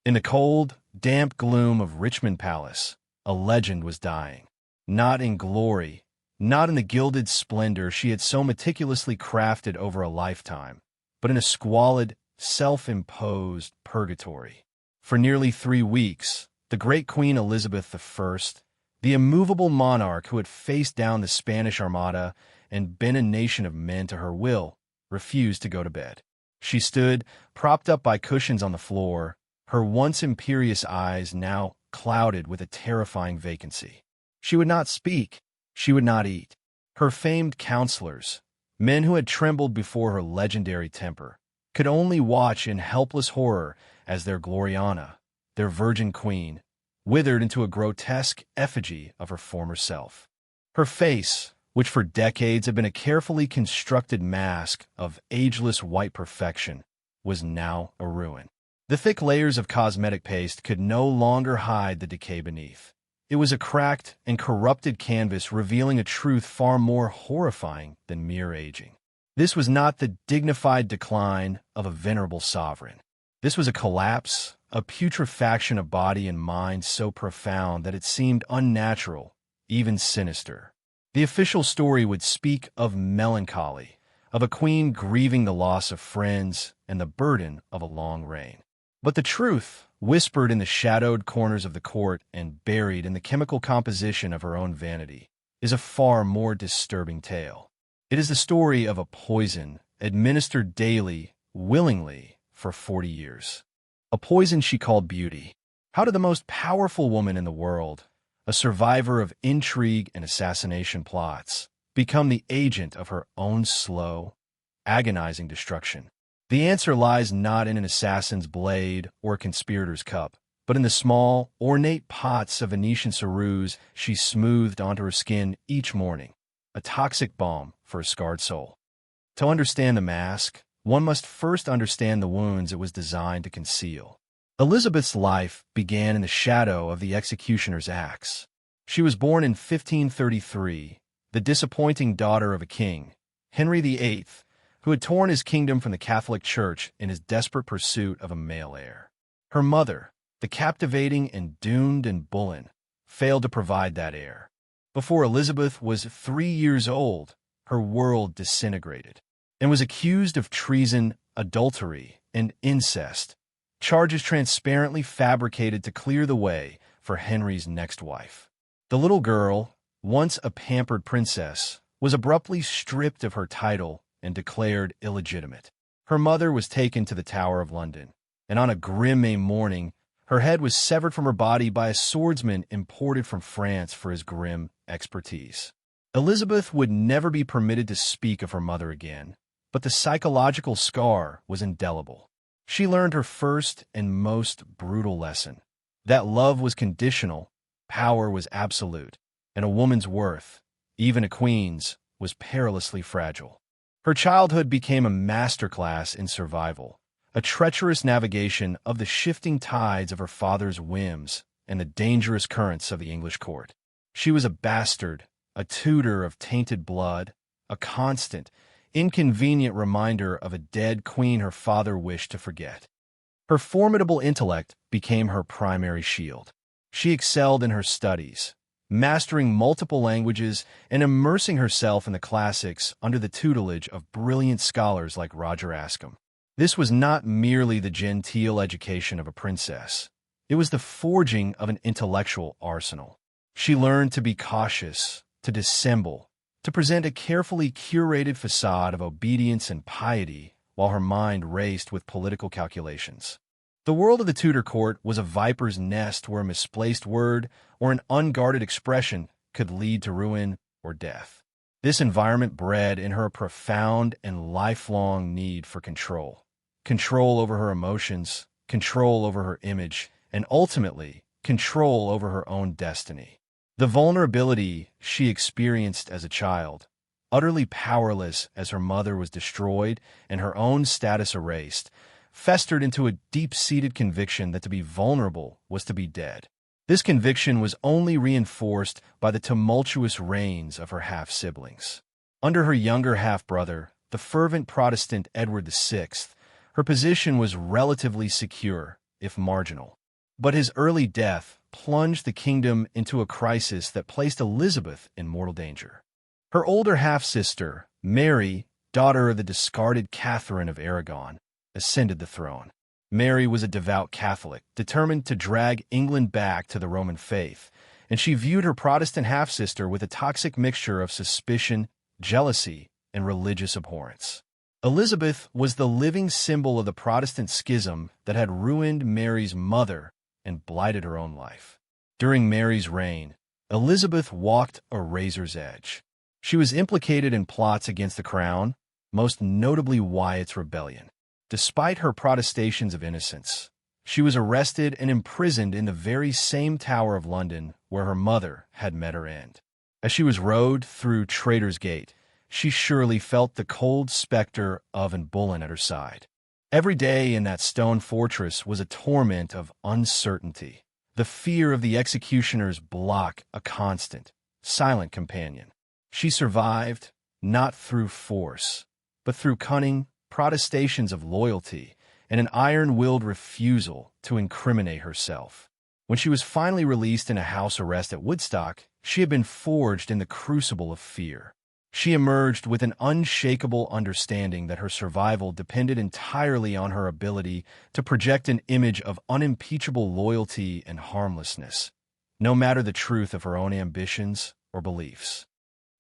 In the cold, damp gloom of Richmond Palace, a legend was dying. Not in glory, not in the gilded splendor she had so meticulously crafted over a lifetime, but in a squalid, self-imposed purgatory. For nearly 3 weeks, the great Queen Elizabeth I, the immovable monarch who had faced down the Spanish Armada and been a nation of men to her will, refused to go to bed. She stood, propped up by cushions on the floor, her once imperious eyes now clouded with a terrifying vacancy. She would not speak. She would not eat. Her famed counselors, men who had trembled before her legendary temper, could only watch in helpless horror as their Gloriana, their virgin queen, withered into a grotesque effigy of her former self. Her face, which for decades had been a carefully constructed mask of ageless white perfection, was now a ruin. The thick layers of cosmetic paste could no longer hide the decay beneath. It was a cracked and corrupted canvas revealing a truth far more horrifying than mere aging. This was not the dignified decline of a venerable sovereign. This was a collapse, a putrefaction of body and mind so profound that it seemed unnatural, even sinister. The official story would speak of melancholy, of a queen grieving the loss of friends and the burden of a long reign. But the truth, whispered in the shadowed corners of the court and buried in the chemical composition of her own vanity, is a far more disturbing tale. It is the story of a poison administered daily, willingly, for 40 years. A poison she called beauty. How did the most powerful woman in the world, a survivor of intrigue and assassination plots, become the agent of her own slow, agonizing destruction? The answer lies not in an assassin's blade or a conspirator's cup, but in the small, ornate pots of Venetian ceruse she smoothed onto her skin each morning, a toxic balm for a scarred soul. To understand the mask, one must first understand the wounds it was designed to conceal. Elizabeth's life began in the shadow of the executioner's axe. She was born in 1533, the disappointing daughter of a king, Henry VIII, who had torn his kingdom from the Catholic Church in his desperate pursuit of a male heir. Her mother, the captivating and doomed Anne Boleyn, failed to provide that heir. Before Elizabeth was 3 years old, her world disintegrated, and was accused of treason, adultery, and incest, charges transparently fabricated to clear the way for Henry's next wife. The little girl, once a pampered princess, was abruptly stripped of her title and declared illegitimate. Her mother was taken to the Tower of London, and on a grim May morning, her head was severed from her body by a swordsman imported from France for his grim expertise. Elizabeth would never be permitted to speak of her mother again, but the psychological scar was indelible. She learned her first and most brutal lesson, that love was conditional, power was absolute, and a woman's worth, even a queen's, was perilously fragile. Her childhood became a masterclass in survival, a treacherous navigation of the shifting tides of her father's whims and the dangerous currents of the English court. She was a bastard, a tutor of tainted blood, a constant, inconvenient reminder of a dead queen her father wished to forget. Her formidable intellect became her primary shield. She excelled in her studies, mastering multiple languages and immersing herself in the classics under the tutelage of brilliant scholars like Roger Ascham. This was not merely the genteel education of a princess. It was the forging of an intellectual arsenal. She learned to be cautious, to dissemble, to present a carefully curated facade of obedience and piety while her mind raced with political calculations. The world of the Tudor court was a viper's nest where a misplaced word or an unguarded expression could lead to ruin or death. This environment bred in her a profound and lifelong need for control. Control over her emotions, control over her image, and ultimately, control over her own destiny. The vulnerability she experienced as a child, utterly powerless as her mother was destroyed and her own status erased, festered into a deep-seated conviction that to be vulnerable was to be dead. This conviction was only reinforced by the tumultuous reigns of her half-siblings. Under her younger half-brother, the fervent Protestant Edward VI, her position was relatively secure, if marginal. But his early death plunged the kingdom into a crisis that placed Elizabeth in mortal danger. Her older half-sister, Mary, daughter of the discarded Catherine of Aragon, ascended the throne. Mary was a devout Catholic, determined to drag England back to the Roman faith, and she viewed her Protestant half-sister with a toxic mixture of suspicion, jealousy, and religious abhorrence. Elizabeth was the living symbol of the Protestant schism that had ruined Mary's mother and blighted her own life. During Mary's reign, Elizabeth walked a razor's edge. She was implicated in plots against the crown, most notably Wyatt's rebellion. Despite her protestations of innocence, she was arrested and imprisoned in the very same Tower of London where her mother had met her end. As she was rowed through Traitor's Gate, she surely felt the cold specter of Anne Boleyn at her side. Every day in that stone fortress was a torment of uncertainty. The fear of the executioner's block a constant, silent companion. She survived, not through force, but through cunning protestations of loyalty and an iron-willed refusal to incriminate herself. When she was finally released in a house arrest at Woodstock, she had been forged in the crucible of fear. She emerged with an unshakable understanding that her survival depended entirely on her ability to project an image of unimpeachable loyalty and harmlessness, no matter the truth of her own ambitions or beliefs.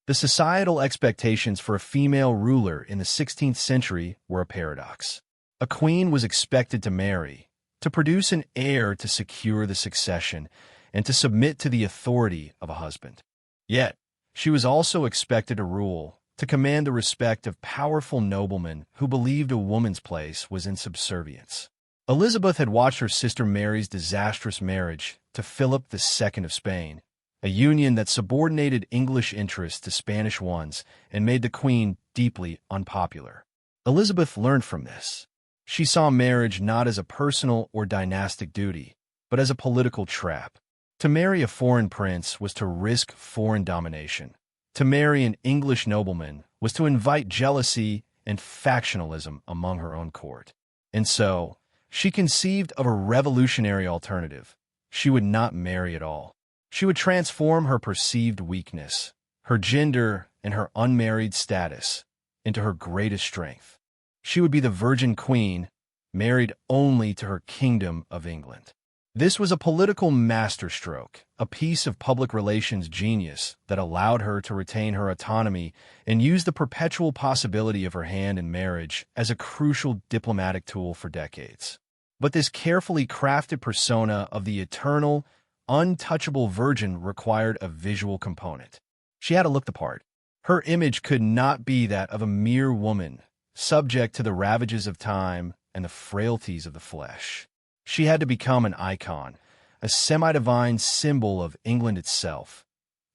The societal expectations for a female ruler in the 16th century were a paradox. A queen was expected to marry, to produce an heir to secure the succession, and to submit to the authority of a husband. Yet, she was also expected to rule, to command the respect of powerful noblemen who believed a woman's place was in subservience. Elizabeth had watched her sister Mary's disastrous marriage to Philip II of Spain, a union that subordinated English interests to Spanish ones and made the queen deeply unpopular. Elizabeth learned from this. She saw marriage not as a personal or dynastic duty, but as a political trap. To marry a foreign prince was to risk foreign domination. To marry an English nobleman was to invite jealousy and factionalism among her own court. And so, she conceived of a revolutionary alternative. She would not marry at all. She would transform her perceived weakness, her gender, and her unmarried status into her greatest strength. She would be the Virgin Queen, married only to her Kingdom of England. This was a political masterstroke, a piece of public relations genius that allowed her to retain her autonomy and use the perpetual possibility of her hand in marriage as a crucial diplomatic tool for decades. But this carefully crafted persona of the eternal, untouchable virgin required a visual component. She had to look the part. Her image could not be that of a mere woman, subject to the ravages of time and the frailties of the flesh. She had to become an icon, a semi-divine symbol of England itself,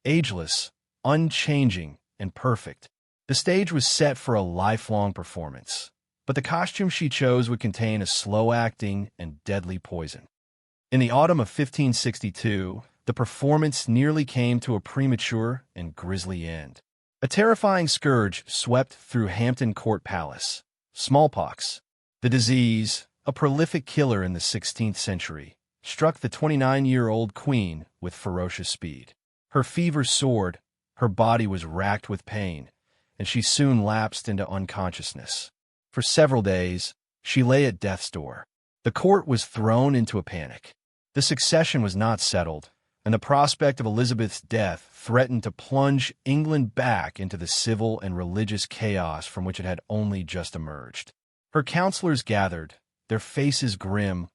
ageless, unchanging, and perfect. The stage was set for a lifelong performance, but the costume she chose would contain a slow-acting and deadly poison. In the autumn of 1562, the performance nearly came to a premature and grisly end. A terrifying scourge swept through Hampton Court Palace. Smallpox, the disease, a prolific killer in the 16th century, struck the 29-year-old queen with ferocious speed. Her fever soared, her body was racked with pain, and she soon lapsed into unconsciousness. For several days, she lay at death's door. The court was thrown into a panic. The succession was not settled, and the prospect of Elizabeth's death threatened to plunge England back into the civil and religious chaos from which it had only just emerged. Her counselors gathered, their faces grim,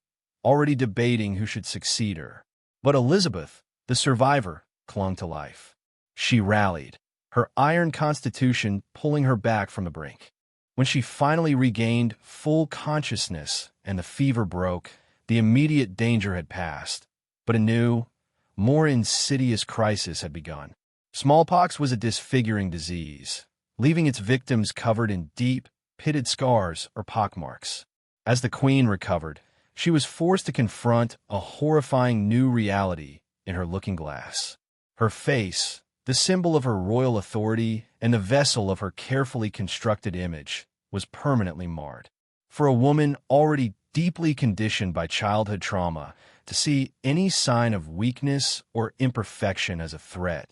already debating who should succeed her. But Elizabeth, the survivor, clung to life. She rallied, her iron constitution pulling her back from the brink. When she finally regained full consciousness and the fever broke, the immediate danger had passed, but a new, more insidious crisis had begun. Smallpox was a disfiguring disease, leaving its victims covered in deep, pitted scars or pockmarks. As the queen recovered, she was forced to confront a horrifying new reality in her looking glass. Her face, the symbol of her royal authority and the vessel of her carefully constructed image, was permanently marred. For a woman already deeply conditioned by childhood trauma to see any sign of weakness or imperfection as a threat.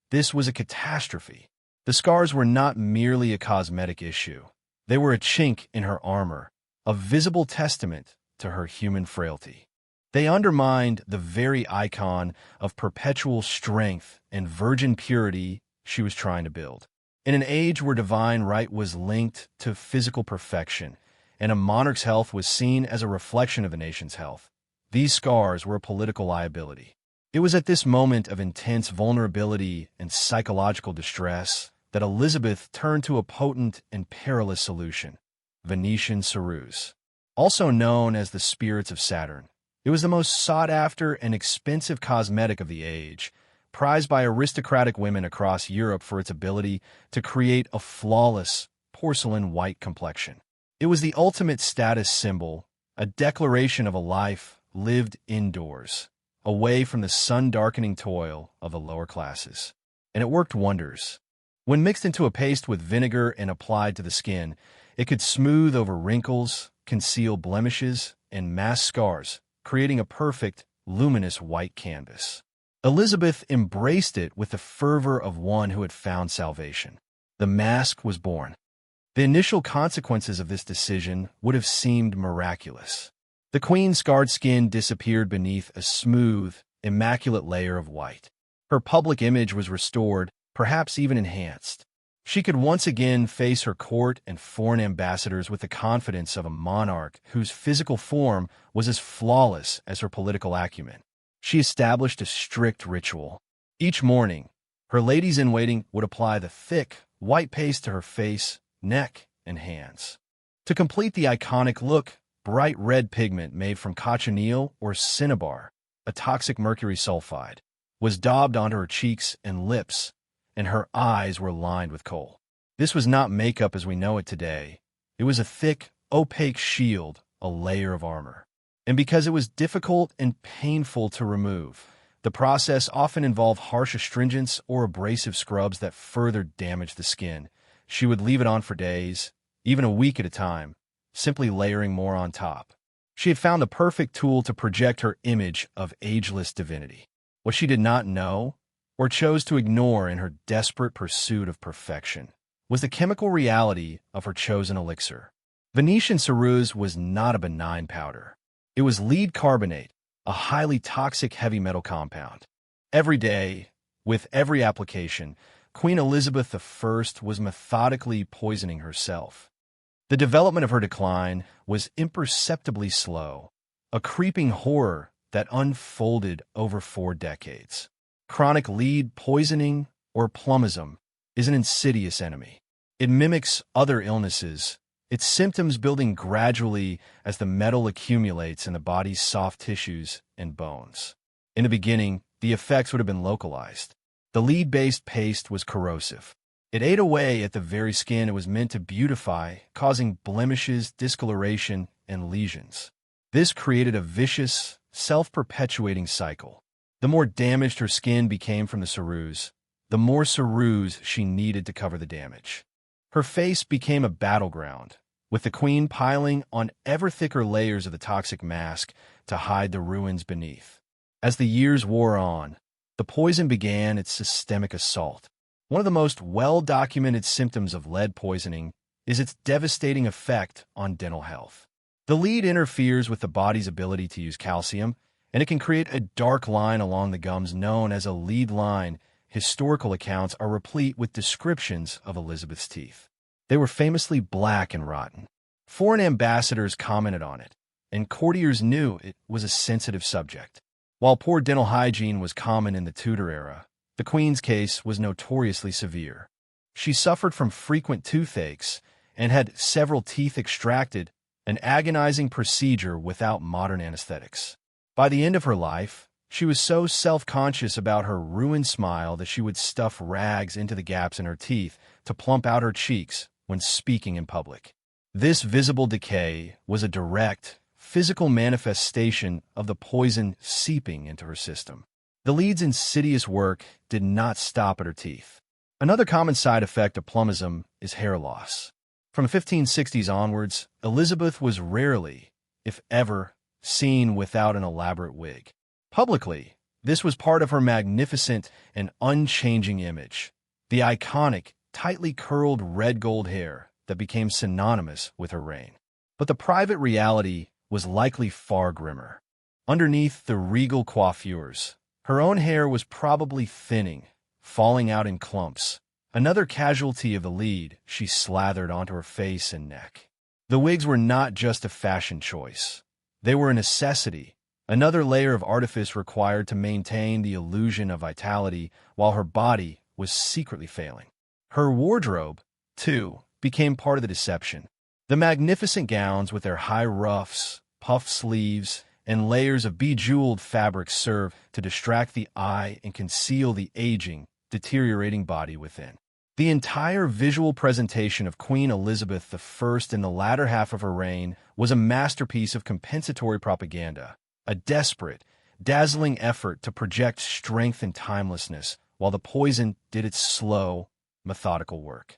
This was a catastrophe. The scars were not merely a cosmetic issue. They were a chink in her armor, a visible testament to her human frailty. They undermined the very icon of perpetual strength and virgin purity she was trying to build. In an age where divine right was linked to physical perfection, and a monarch's health was seen as a reflection of the nation's health, these scars were a political liability. It was at this moment of intense vulnerability and psychological distress that Elizabeth turned to a potent and perilous solution: Venetian ceruse. Also known as the spirits of Saturn, it was the most sought-after and expensive cosmetic of the age, prized by aristocratic women across Europe for its ability to create a flawless, porcelain-white complexion. It was the ultimate status symbol, a declaration of a life lived indoors, away from the sun-darkening toil of the lower classes. And it worked wonders. When mixed into a paste with vinegar and applied to the skin, it could smooth over wrinkles, conceal blemishes, and mask scars, creating a perfect, luminous white canvas. Elizabeth embraced it with the fervor of one who had found salvation. The mask was born. The initial consequences of this decision would have seemed miraculous. The Queen's scarred skin disappeared beneath a smooth, immaculate layer of white. Her public image was restored, perhaps even enhanced. She could once again face her court and foreign ambassadors with the confidence of a monarch whose physical form was as flawless as her political acumen. She established a strict ritual. Each morning, her ladies-in-waiting would apply the thick, white paste to her face, neck, and hands. To complete the iconic look, bright red pigment made from cochineal or cinnabar, a toxic mercury sulfide, was daubed onto her cheeks and lips, and her eyes were lined with kohl. This was not makeup as we know it today. It was a thick, opaque shield, a layer of armor. And because it was difficult and painful to remove, the process often involved harsh astringents or abrasive scrubs that further damaged the skin. She would leave it on for days, even a week at a time, simply layering more on top. She had found the perfect tool to project her image of ageless divinity. What she did not know, or chose to ignore in her desperate pursuit of perfection, was the chemical reality of her chosen elixir. Venetian ceruse was not a benign powder. It was lead carbonate, a highly toxic heavy metal compound. Every day, with every application, Queen Elizabeth I was methodically poisoning herself. The development of her decline was imperceptibly slow, a creeping horror that unfolded over 4 decades. Chronic lead poisoning, or plumism, is an insidious enemy. It mimics other illnesses, its symptoms building gradually as the metal accumulates in the body's soft tissues and bones. In the beginning, the effects would have been localized. The lead-based paste was corrosive. It ate away at the very skin it was meant to beautify, causing blemishes, discoloration, and lesions. This created a vicious, self-perpetuating cycle. The more damaged her skin became from the ceruse, the more ceruse she needed to cover the damage. Her face became a battleground, with the Queen piling on ever thicker layers of the toxic mask to hide the ruins beneath. As the years wore on, the poison began its systemic assault. One of the most well-documented symptoms of lead poisoning is its devastating effect on dental health. The lead interferes with the body's ability to use calcium, and it can create a dark line along the gums known as a lead line. Historical accounts are replete with descriptions of Elizabeth's teeth. They were famously black and rotten. Foreign ambassadors commented on it, and courtiers knew it was a sensitive subject. While poor dental hygiene was common in the Tudor era, the Queen's case was notoriously severe. She suffered from frequent toothaches and had several teeth extracted, an agonizing procedure without modern anesthetics. By the end of her life, she was so self-conscious about her ruined smile that she would stuff rags into the gaps in her teeth to plump out her cheeks when speaking in public. This visible decay was a direct, physical manifestation of the poison seeping into her system. The lead's insidious work did not stop at her teeth. Another common side effect of plumism is hair loss. From the 1560s onwards, Elizabeth was rarely, if ever, seen without an elaborate wig. Publicly, this was part of her magnificent and unchanging image, the iconic, tightly curled red gold hair that became synonymous with her reign. But the private reality was likely far grimmer. Underneath the regal coiffures, her own hair was probably thinning, falling out in clumps, another casualty of the lead she slathered onto her face and neck. The wigs were not just a fashion choice. They were a necessity, another layer of artifice required to maintain the illusion of vitality while her body was secretly failing. Her wardrobe, too, became part of the deception. The magnificent gowns with their high ruffs, puffed sleeves, and layers of bejeweled fabric serve to distract the eye and conceal the aging, deteriorating body within. The entire visual presentation of Queen Elizabeth I in the latter half of her reign was a masterpiece of compensatory propaganda, a desperate, dazzling effort to project strength and timelessness while the poison did its slow, methodical work.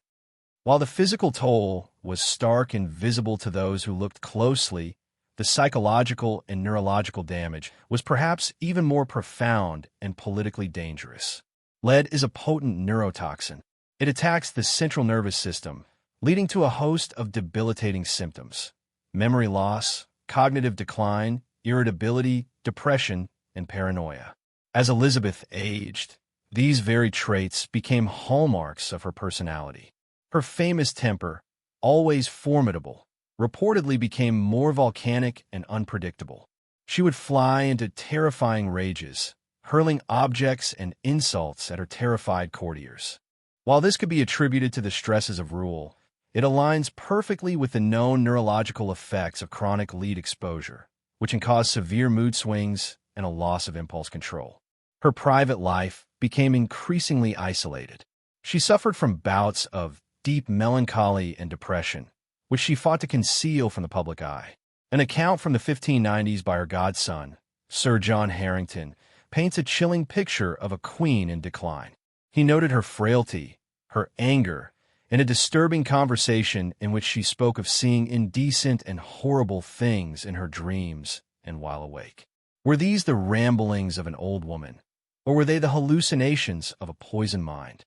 While the physical toll was stark and visible to those who looked closely, the psychological and neurological damage was perhaps even more profound and politically dangerous. Lead is a potent neurotoxin. It attacks the central nervous system, leading to a host of debilitating symptoms: memory loss, cognitive decline, irritability, depression, and paranoia. As Elizabeth aged, these very traits became hallmarks of her personality. Her famous temper, always formidable, reportedly became more volcanic and unpredictable. She would fly into terrifying rages, hurling objects and insults at her terrified courtiers. While this could be attributed to the stresses of rule, it aligns perfectly with the known neurological effects of chronic lead exposure, which can cause severe mood swings and a loss of impulse control. Her private life became increasingly isolated. She suffered from bouts of deep melancholy and depression, which she fought to conceal from the public eye. An account from the 1590s by her godson, Sir John Harrington, paints a chilling picture of a queen in decline. He noted her frailty, her anger, in a disturbing conversation in which she spoke of seeing indecent and horrible things in her dreams and while awake. Were these the ramblings of an old woman, or were they the hallucinations of a poisoned mind?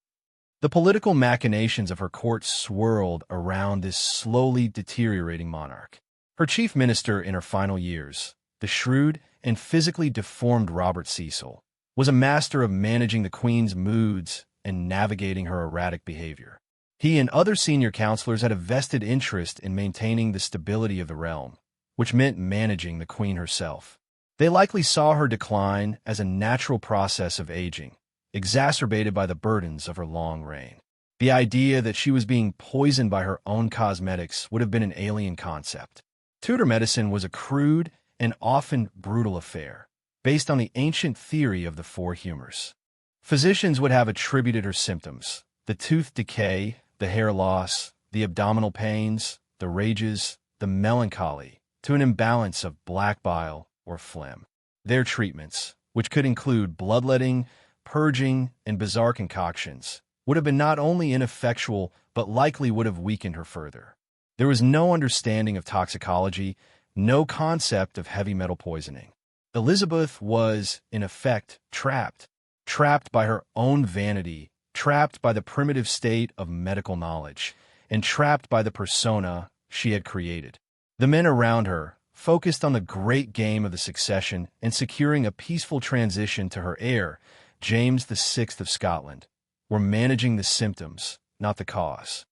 The political machinations of her court swirled around this slowly deteriorating monarch. Her chief minister in her final years, the shrewd and physically deformed Robert Cecil, was a master of managing the queen's moods and navigating her erratic behavior. He and other senior counselors had a vested interest in maintaining the stability of the realm, which meant managing the queen herself. They likely saw her decline as a natural process of aging, exacerbated by the burdens of her long reign. The idea that she was being poisoned by her own cosmetics would have been an alien concept. Tudor medicine was a crude and often brutal affair, based on the ancient theory of the four humors. Physicians would have attributed her symptoms: the tooth decay, the hair loss, the abdominal pains, the rages, the melancholy, to an imbalance of black bile or phlegm. Their treatments, which could include bloodletting, purging, and bizarre concoctions, would have been not only ineffectual but likely would have weakened her further. There was no understanding of toxicology, no concept of heavy metal poisoning. Elizabeth was, in effect, trapped by her own vanity, trapped by the primitive state of medical knowledge, and trapped by the persona she had created. The men around her, focused on the great game of the succession and securing a peaceful transition to her heir, James VI of Scotland, were managing the symptoms, not the cause.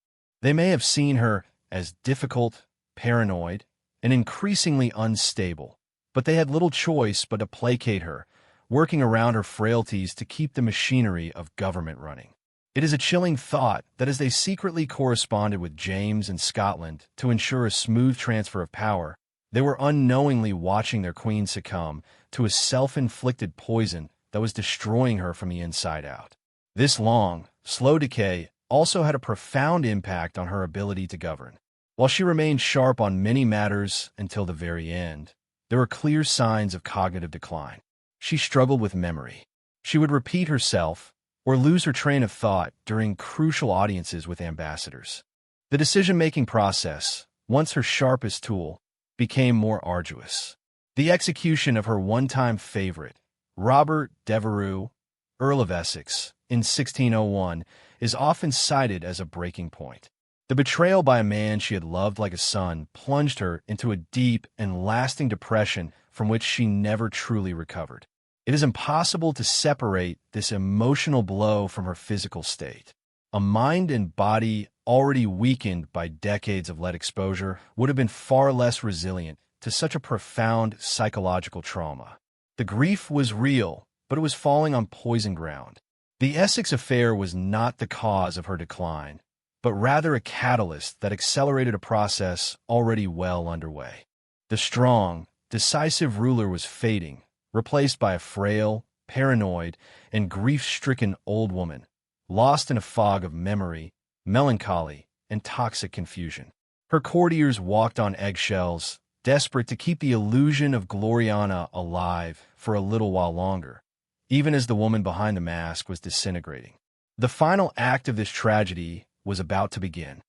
They may have seen her as difficult, paranoid, and increasingly unstable, but they had little choice but to placate her, working around her frailties to keep the machinery of government running. It is a chilling thought that as they secretly corresponded with James in Scotland to ensure a smooth transfer of power, they were unknowingly watching their queen succumb to a self-inflicted poison that was destroying her from the inside out. This long, slow decay also had a profound impact on her ability to govern. While she remained sharp on many matters until the very end, there were clear signs of cognitive decline. She struggled with memory. She would repeat herself or lose her train of thought during crucial audiences with ambassadors. The decision-making process, once her sharpest tool, became more arduous. The execution of her one-time favorite, Robert Devereux, Earl of Essex, in 1601, is often cited as a breaking point. The betrayal by a man she had loved like a son plunged her into a deep and lasting depression from which she never truly recovered. It is impossible to separate this emotional blow from her physical state. A mind and body already weakened by decades of lead exposure would have been far less resilient to such a profound psychological trauma. The grief was real, but it was falling on poison ground. The Essex affair was not the cause of her decline, but rather a catalyst that accelerated a process already well underway. The strong, decisive ruler was fading, replaced by a frail, paranoid, and grief-stricken old woman, lost in a fog of memory, melancholy, and toxic confusion. Her courtiers walked on eggshells, desperate to keep the illusion of Gloriana alive for a little while longer, even as the woman behind the mask was disintegrating. The final act of this tragedy was about to begin.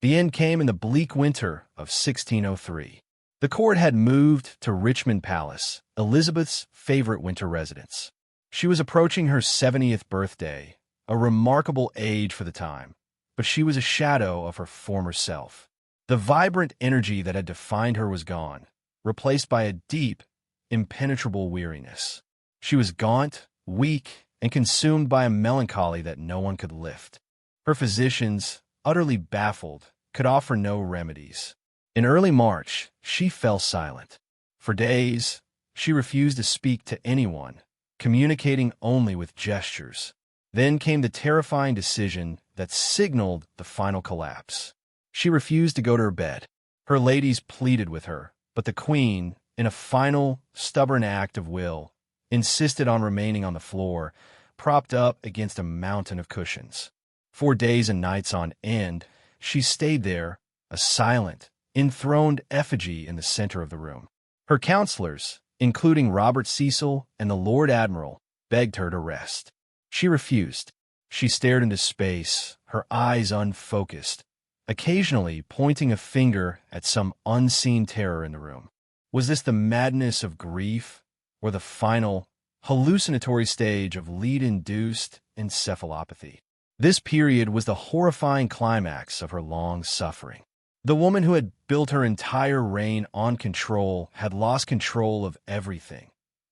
The end came in the bleak winter of 1603. The court had moved to Richmond Palace, Elizabeth's favorite winter residence. She was approaching her 70th birthday, a remarkable age for the time, but she was a shadow of her former self. The vibrant energy that had defined her was gone, replaced by a deep, impenetrable weariness. She was gaunt, weak, and consumed by a melancholy that no one could lift. Her physicians, utterly baffled, could offer no remedies. In early March, she fell silent. For days, she refused to speak to anyone, communicating only with gestures. Then came the terrifying decision that signaled the final collapse. She refused to go to her bed. Her ladies pleaded with her, but the queen, in a final, stubborn act of will, insisted on remaining on the floor, propped up against a mountain of cushions. 4 days and nights on end, she stayed there, a silent, enthroned effigy in the center of the room. Her counselors, including Robert Cecil and the Lord Admiral, begged her to rest. She refused. She stared into space, her eyes unfocused, occasionally pointing a finger at some unseen terror in the room. Was this the madness of grief, or the final, hallucinatory stage of lead-induced encephalopathy? This period was the horrifying climax of her long suffering. The woman who had built her entire reign on control had lost control of everything: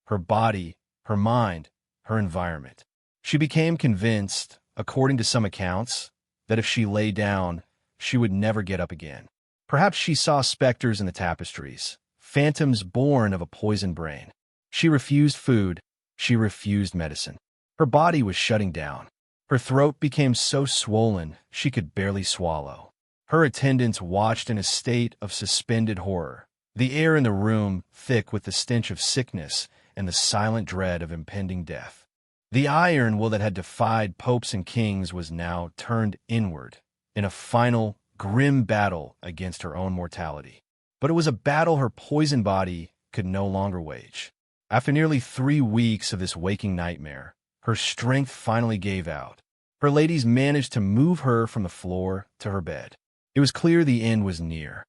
her body, her mind, her environment. She became convinced, according to some accounts, that if she lay down, she would never get up again. Perhaps she saw specters in the tapestries, phantoms born of a poisoned brain. She refused food. She refused medicine. Her body was shutting down. Her throat became so swollen she could barely swallow. Her attendants watched in a state of suspended horror, the air in the room thick with the stench of sickness and the silent dread of impending death. The iron will that had defied popes and kings was now turned inward in a final, grim battle against her own mortality. But it was a battle her poisoned body could no longer wage. After nearly 3 weeks of this waking nightmare, her strength finally gave out. Her ladies managed to move her from the floor to her bed. It was clear the end was near.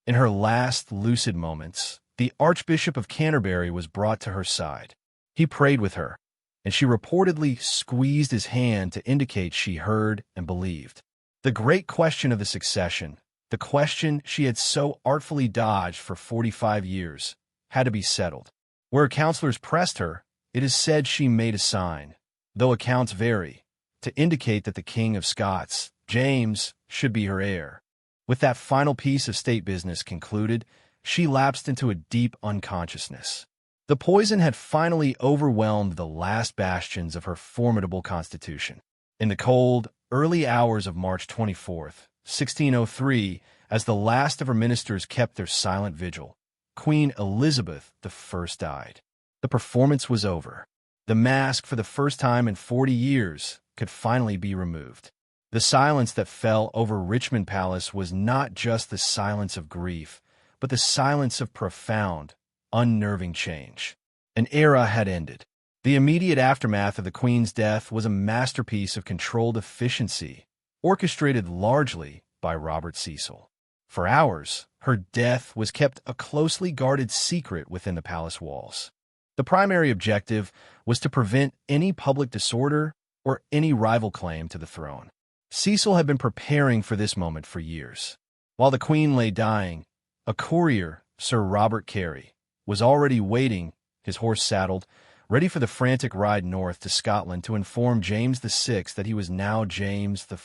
In her last lucid moments, the Archbishop of Canterbury was brought to her side. He prayed with her, and she reportedly squeezed his hand to indicate she heard and believed. The great question of the succession, the question she had so artfully dodged for 45 years, had to be settled. Where her counselors pressed her, it is said she made a sign, though accounts vary, to indicate that the King of Scots, James, should be her heir. With that final piece of state business concluded, she lapsed into a deep unconsciousness. The poison had finally overwhelmed the last bastions of her formidable constitution. In the cold, early hours of March 24th, 1603, as the last of her ministers kept their silent vigil, Queen Elizabeth I died. The performance was over. The mask, for the first time in 40 years, could finally be removed. The silence that fell over Richmond Palace was not just the silence of grief, but the silence of profound, unnerving change. An era had ended. The immediate aftermath of the Queen's death was a masterpiece of controlled efficiency, orchestrated largely by Robert Cecil. For hours, her death was kept a closely guarded secret within the palace walls. The primary objective was to prevent any public disorder or any rival claim to the throne. Cecil had been preparing for this moment for years. While the Queen lay dying, a courier, Sir Robert Carey, was already waiting, his horse saddled, ready for the frantic ride north to Scotland to inform James VI that he was now James I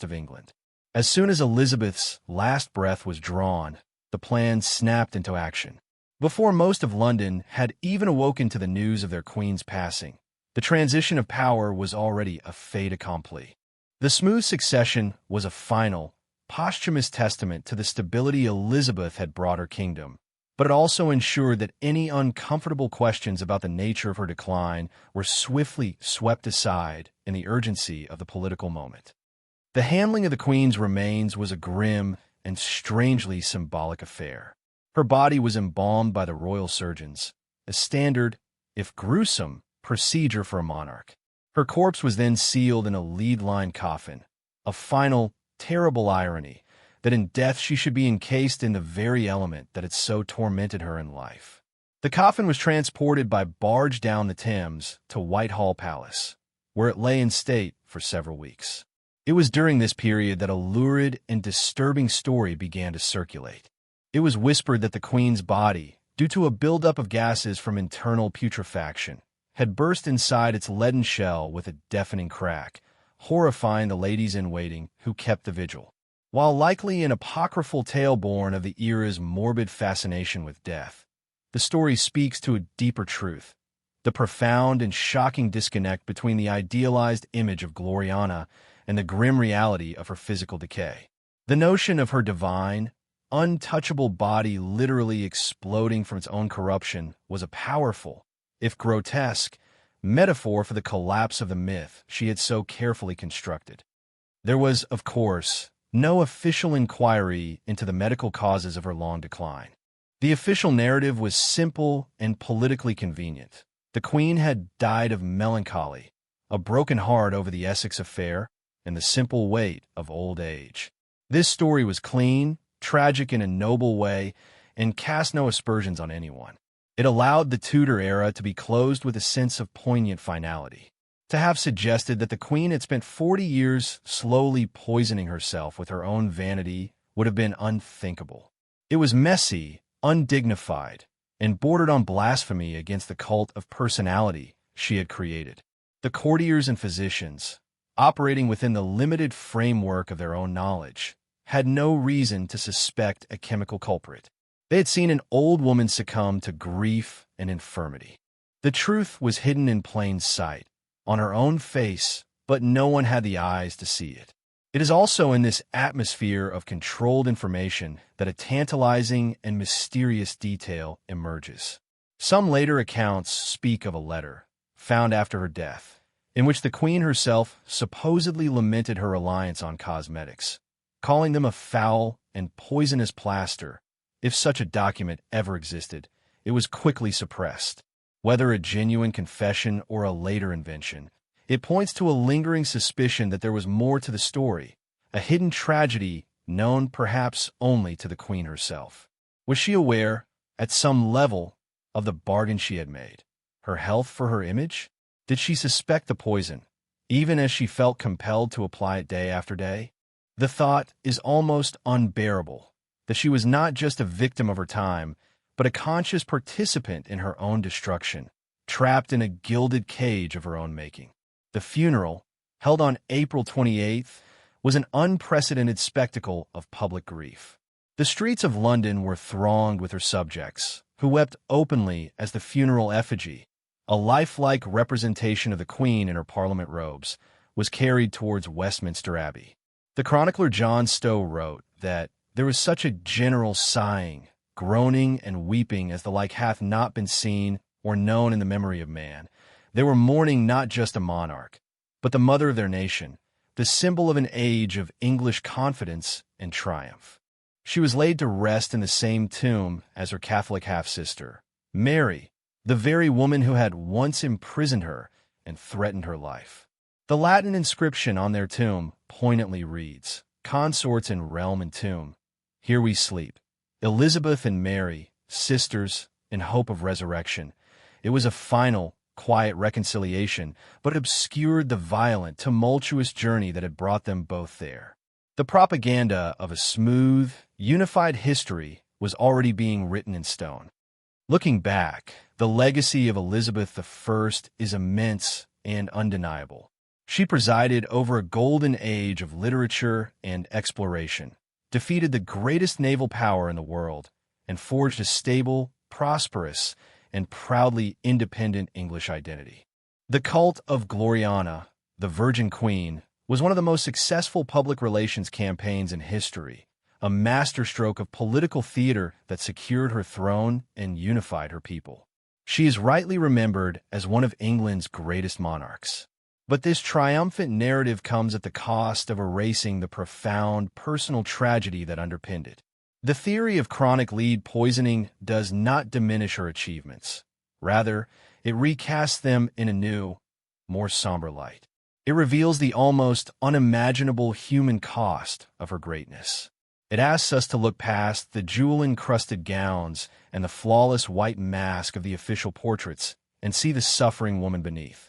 of England. As soon as Elizabeth's last breath was drawn, the plan snapped into action. Before most of London had even awoken to the news of their queen's passing, the transition of power was already a fait accompli. The smooth succession was a final, posthumous testament to the stability Elizabeth had brought her kingdom, but it also ensured that any uncomfortable questions about the nature of her decline were swiftly swept aside in the urgency of the political moment. The handling of the Queen's remains was a grim and strangely symbolic affair. Her body was embalmed by the royal surgeons, a standard, if gruesome, procedure for a monarch. Her corpse was then sealed in a lead-lined coffin, a final, terrible irony that in death she should be encased in the very element that had so tormented her in life. The coffin was transported by barge down the Thames to Whitehall Palace, where it lay in state for several weeks. It was during this period that a lurid and disturbing story began to circulate. It was whispered that the Queen's body, due to a buildup of gases from internal putrefaction, had burst inside its leaden shell with a deafening crack, horrifying the ladies-in-waiting who kept the vigil. While likely an apocryphal tale born of the era's morbid fascination with death, the story speaks to a deeper truth, the profound and shocking disconnect between the idealized image of Gloriana and the grim reality of her physical decay. The notion of her divine, untouchable body literally exploding from its own corruption was a powerful, if grotesque, metaphor for the collapse of the myth she had so carefully constructed. There was, of course, no official inquiry into the medical causes of her long decline. The official narrative was simple and politically convenient. The Queen had died of melancholy, a broken heart over the Essex affair, and the simple weight of old age. This story was clean, tragic in a noble way, and cast no aspersions on anyone. It allowed the Tudor era to be closed with a sense of poignant finality. To have suggested that the Queen had spent 40 years slowly poisoning herself with her own vanity would have been unthinkable. It was messy, undignified, and bordered on blasphemy against the cult of personality she had created. The courtiers and physicians, operating within the limited framework of their own knowledge, had no reason to suspect a chemical culprit. They had seen an old woman succumb to grief and infirmity. The truth was hidden in plain sight, on her own face, but no one had the eyes to see it. It is also in this atmosphere of controlled information that a tantalizing and mysterious detail emerges. Some later accounts speak of a letter, found after her death, in which the Queen herself supposedly lamented her reliance on cosmetics, calling them a foul and poisonous plaster. If such a document ever existed, it was quickly suppressed. Whether a genuine confession or a later invention, it points to a lingering suspicion that there was more to the story, a hidden tragedy known perhaps only to the Queen herself. Was she aware, at some level, of the bargain she had made? Her health for her image? Did she suspect the poison, even as she felt compelled to apply it day after day? The thought is almost unbearable, that she was not just a victim of her time, but a conscious participant in her own destruction, trapped in a gilded cage of her own making. The funeral, held on April 28th, was an unprecedented spectacle of public grief. The streets of London were thronged with her subjects, who wept openly as the funeral effigy, a lifelike representation of the Queen in her Parliament robes, was carried towards Westminster Abbey. The chronicler John Stowe wrote that there was such a general sighing, groaning, and weeping as the like hath not been seen or known in the memory of man. They were mourning not just a monarch, but the mother of their nation, the symbol of an age of English confidence and triumph. She was laid to rest in the same tomb as her Catholic half-sister, Mary, the very woman who had once imprisoned her and threatened her life. The Latin inscription on their tomb poignantly reads, "Consorts in realm and tomb, Here We Sleep. Elizabeth and Mary, sisters in hope of resurrection. It was a final, quiet reconciliation, but obscured the violent, tumultuous journey that had brought them both there. The propaganda of a smooth, unified history was already being written in stone. Looking back, the legacy of Elizabeth I is immense and undeniable. She presided over a golden age of literature and exploration, defeated the greatest naval power in the world, and forged a stable, prosperous, and proudly independent English identity. The cult of Gloriana, the Virgin Queen, was one of the most successful public relations campaigns in history, a masterstroke of political theater that secured her throne and unified her people. She is rightly remembered as one of England's greatest monarchs. But this triumphant narrative comes at the cost of erasing the profound personal tragedy that underpinned it. The theory of chronic lead poisoning does not diminish her achievements. Rather, it recasts them in a new, more somber light. It reveals the almost unimaginable human cost of her greatness. It asks us to look past the jewel-encrusted gowns and the flawless white mask of the official portraits and see the suffering woman beneath.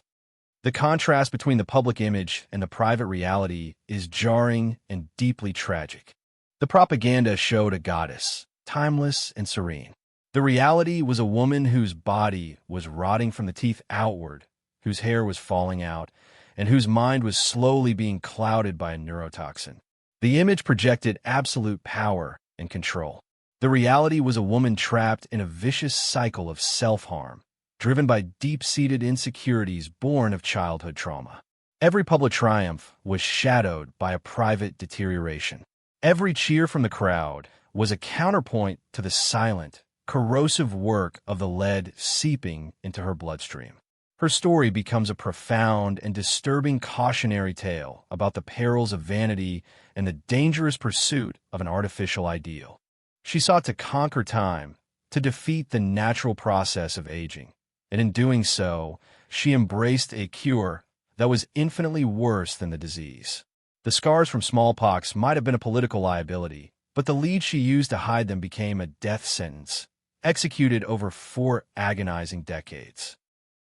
The contrast between the public image and the private reality is jarring and deeply tragic. The propaganda showed a goddess, timeless and serene. The reality was a woman whose body was rotting from the teeth outward, whose hair was falling out, and whose mind was slowly being clouded by a neurotoxin. The image projected absolute power and control. The reality was a woman trapped in a vicious cycle of self-harm, driven by deep-seated insecurities born of childhood trauma. Every public triumph was shadowed by a private deterioration. Every cheer from the crowd was a counterpoint to the silent, corrosive work of the lead seeping into her bloodstream. Her story becomes a profound and disturbing cautionary tale about the perils of vanity and the dangerous pursuit of an artificial ideal. She sought to conquer time, to defeat the natural process of aging, and in doing so, she embraced a cure that was infinitely worse than the disease. The scars from smallpox might have been a political liability, but the lead she used to hide them became a death sentence, executed over 4 agonizing decades.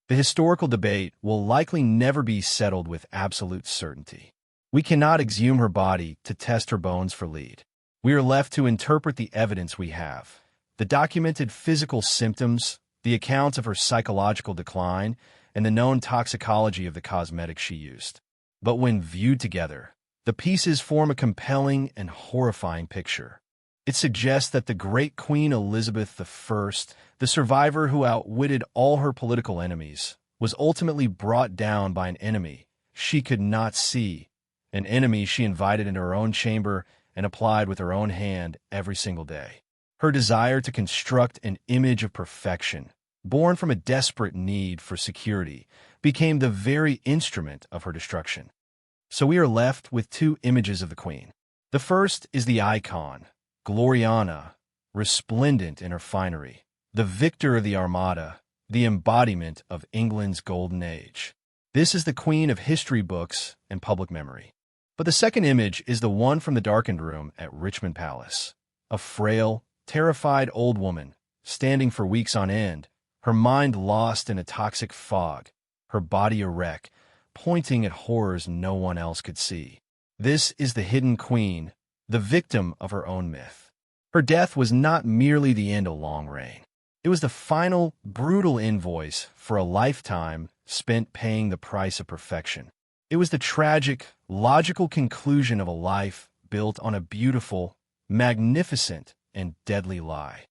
The historical debate will likely never be settled with absolute certainty. We cannot exhume her body to test her bones for lead. We are left to interpret the evidence we have, the documented physical symptoms, the accounts of her psychological decline, and the known toxicology of the cosmetics she used. But when viewed together, the pieces form a compelling and horrifying picture. It suggests that the great Queen Elizabeth I, the survivor who outwitted all her political enemies, was ultimately brought down by an enemy she could not see, an enemy she invited into her own chamber and applied with her own hand every single day. Her desire to construct an image of perfection, born from a desperate need for security, became the very instrument of her destruction. So we are left with 2 images of the Queen. The first is the icon, Gloriana, resplendent in her finery, the victor of the Armada, the embodiment of England's golden age. This is the Queen of history books and public memory. But the second image is the one from the darkened room at Richmond Palace, a frail, terrified old woman, standing for weeks on end, her mind lost in a toxic fog, her body a wreck, pointing at horrors no one else could see. This is the hidden queen, the victim of her own myth. Her death was not merely the end of long reign. It was the final, brutal invoice for a lifetime spent paying the price of perfection. It was the tragic, logical conclusion of a life built on a beautiful, magnificent, and deadly lie.